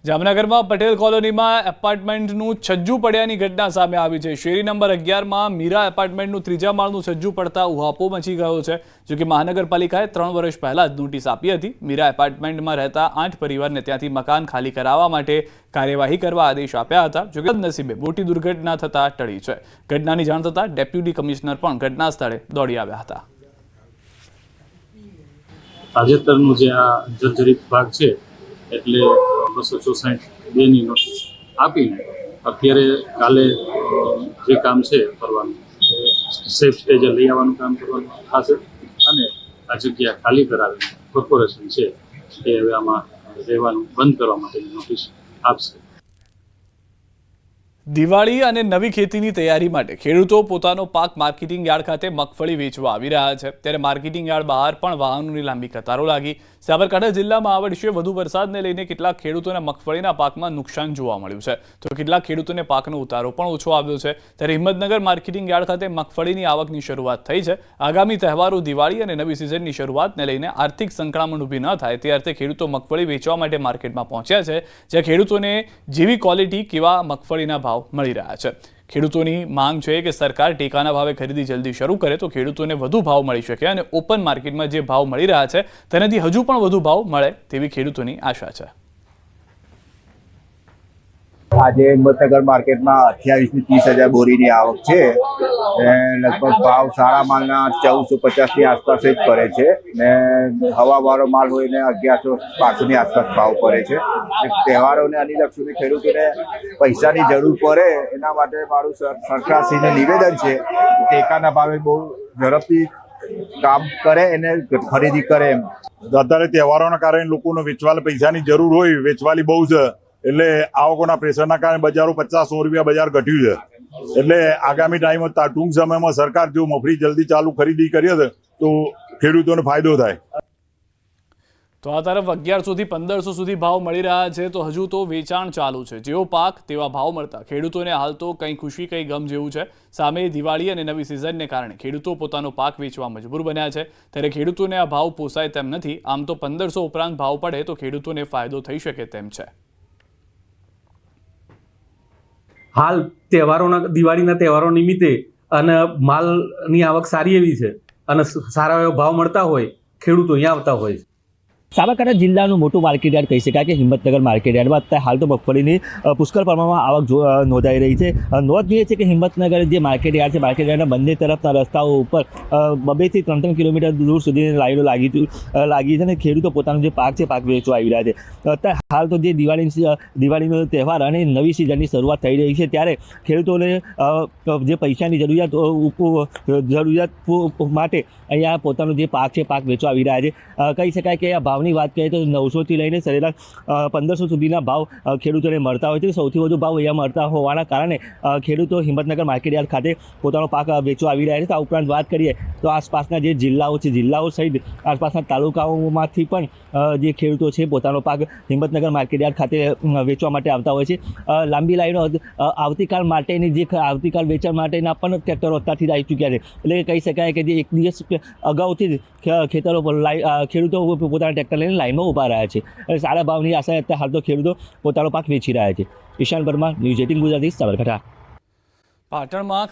જામનગરમાં પટેલ કોલોનીમાં એપાર્ટમેન્ટનું છજ્જુ પડ્યાની ઘટના સામે આવી છે। શેરી નંબર 11માં મીરા એપાર્ટમેન્ટનું ત્રીજા માળનું છજ્જુ પડતા ઉહાપો મચી ગયો છે। જો કે મહાનગરપાલિકાએ 3 વર્ષ પહેલા જ નોટિસ આપી હતી। મીરા એપાર્ટમેન્ટમાં રહેતા 8 પરિવારને ત્યાંથી મકાન ખાલી કરાવવા માટે કાર્યવાહી કરવા આદેશ આપ્યા હતા। જો કે નસીબે મોટી દુર્ઘટના થતા ટળી છે। ઘટનાની જાણ થતાં ડેપ્યુટી કમિશનર પણ ઘટના સ્થળે દોડી આવ્યા હતા। તાજેતરનું જે આ જર્જરિત ભાગ છે એટલે 264 ની નોટિસ આપીને અત્યારે કાલે જે કામ છે કરવાનું સેફ સ્ટેજે લઈ આવવાનું કામ કરવાનું થશે અને આ જગ્યા ખાલી કરાવીને કોર્પોરેશન છે એ હવે આમાં રહેવાનું બંધ કરવા માટેની નોટિસ આપશે। દિવાળી અને નવી ખેતીની તૈયારી માટે ખેડૂતો પોતાનો પાક માર્કેટિંગ યાર્ડ ખાતે મગફળી વેચવા આવી રહ્યા છે। ત્યારે માર્કેટિંગ યાર્ડ બહાર પણ વાહનોની લાંબી કતારો લાગી। સાબરકાંઠા જિલ્લામાં આ વર્ષે વધુ વરસાદને લઈને કેટલાક ખેડૂતોને મગફળીના પાકમાં નુકસાન જોવા મળ્યું છે, તો કેટલાક ખેડૂતોને પાકનો ઉતારો પણ ઓછો આવ્યો છે। ત્યારે હિંમતનગર માર્કેટિંગ યાર્ડ ખાતે મગફળીની આવકની શરૂઆત થઈ છે। આગામી તહેવારો, દિવાળી અને નવી સિઝનની શરૂઆતને લઈને આર્થિક સંકળામણ ઊભી ન થાય તે અર્થે ખેડૂતો મગફળી વેચવા માટે માર્કેટમાં પહોંચ્યા છે, જ્યાં ખેડૂતોને જેવી ક્વોલિટી કેવા મગફળીના ભાવ મળી રહ્યા છે। ખેડૂતોની માંગ છે કે સરકાર ટેકાના ભાવે ખરીદી જલ્દી શરૂ કરે તો ખેડૂતોને વધુ ભાવ મળી શકે અને ઓપન માર્કેટમાં જે ભાવ મળી રહ્યા છે તેનાથી હજુ પણ વધુ ભાવ મળે તેવી ખેડૂતોની આશા છે। આજે હિંમતનગર માર્કેટમાં 28 થી 30,000 બોરીની આવક છે। લગભગ ભાવ સારા માલના 1450 ની આસપાસ જ પડે છે ને હવાવાળો માલ હોય ને 1100-1200 ની આસપાસ ભાવ પડે છે। તહેવારોને અનુલક્ષીને ખેડૂતોને પૈસાની જરૂર પડે એના માટે મારું સરકારશ્રીને નિવેદન છે ટેકાના ભાવે બહુ ઝડપથી કામ કરે અને ખરીદી કરે। અત્યારે તહેવારોના કારણે લોકોને વેચવાના પૈસાની જરૂર હોય, વેચવાલી બહુ છે એટલે આવકોના પ્રેશરના કારણે બજારો 50-100 રૂપિયા બજાર ઘટ્યું છે। એટલે આગામી ટાઈમ ટૂંક સમયમાં સરકાર જો મફળી જલ્દી ચાલુ ખરીદી કરી દે તો ખેડૂતોને ફાયદો થાય। તો આ તરફ 1100 થી 1500 સુધી ભાવ મળી રહ્યા છે, તો હજુ તો વેચાણ ચાલુ છે। જેવો પાક તેવા ભાવ મળતા ખેડૂતોને હાલ તો કંઈ ખુશી કંઈ ગમ જેવું છે। સામે દિવાળી અને નવી સિઝનને કારણે ખેડૂતો પોતાનો પાક વેચવા મજબૂર બન્યા છે। ત્યારે ખેડૂતોને આ ભાવ પોસાય તેમ નથી। આમ તો 1500 ઉપરાંત ભાવ પડે તો ખેડૂતોને ફાયદો થઈ શકે તેમ છે। હાલ દિવાળીના તહેવારો નિમિત્તે અને માલની આવક સારી એવી છે અને સારા એવા ભાવ મળતા હોય ખેડૂતો અહીંયા આવતા હોય છે। સાબરકાંઠા જિલ્લાનું મોટું માર્કેટ યાર્ડ કહી શકાય કે હિંમતનગર માર્કેટ યાર્ડમાં અત્યારે હાલ તો મગફળીની પુષ્કળ પ્રમાણમાં આવક નોંધાઈ રહી છે। નોંધનીય છે કે હિંમતનગર જે માર્કેટ યાર્ડ છે, માર્કેટ યાર્ડના બંને તરફના રસ્તાઓ ઉપર 2 થી 3 કિલોમીટર દૂર સુધી લાઈનો લાગી છે અને ખેડૂતો પોતાનો જે પાક છે પાક વેચવા આવી રહ્યા છે। અત્યારે હાલ તો જે દિવાળીનો તહેવાર અને નવી સિઝનની શરૂઆત થઈ રહી છે, ત્યારે ખેડૂતોને જે પૈસાની જરૂરિયાત માટે અહીંયા પોતાનો જે પાક છે પાક વેચવા આવી રહ્યા છે। કહી શકાય કે આ ભાવની વાત કરીએ તો 900 થી લઈને સરેરાશ 1500 સુધીના ભાવ ખેડૂતોને મળતા હોય છે। સૌથી વધુ ભાવ અહીંયા મળતા હોવાના કારણે ખેડૂતો હિંમતનગર માર્કેટ યાર્ડ ખાતે પોતાનો પાક વેચવા આવી રહ્યા છે। આ ઉપરાંત વાત કરીએ તો આસપાસના જે જિલ્લાઓ છે, જિલ્લાઓ સહિત આસપાસના તાલુકાઓમાંથી પણ જે ખેડૂતો છે પોતાનો પાક હિંમતનગર માર્કેટ યાર્ડ ખાતે વેચવા માટે આવતા હોય છે। લાંબી લાઈનો આવતીકાલ વેચાણ માટેના પણ ટ્રેક્ટરો અત્યારથી આવી ચૂક્યા છે। એટલે કહી શકાય કે જે એક દિવસ અગાઉથી જ ખેતરો પર ખેડૂતો પોતાના ટ્રેક્ટર લઈને લાઈનમાં ઊભા રહ્યા છે। સારા ભાવની આશા અત્યારે હાલ તો ખેડૂતો પોતાનો પાક વેચી રહ્યા છે। ઈશાન પરમાર, ન્યૂઝ 18 ગુજરાતી, સાબરકાંઠા। પાટણમાં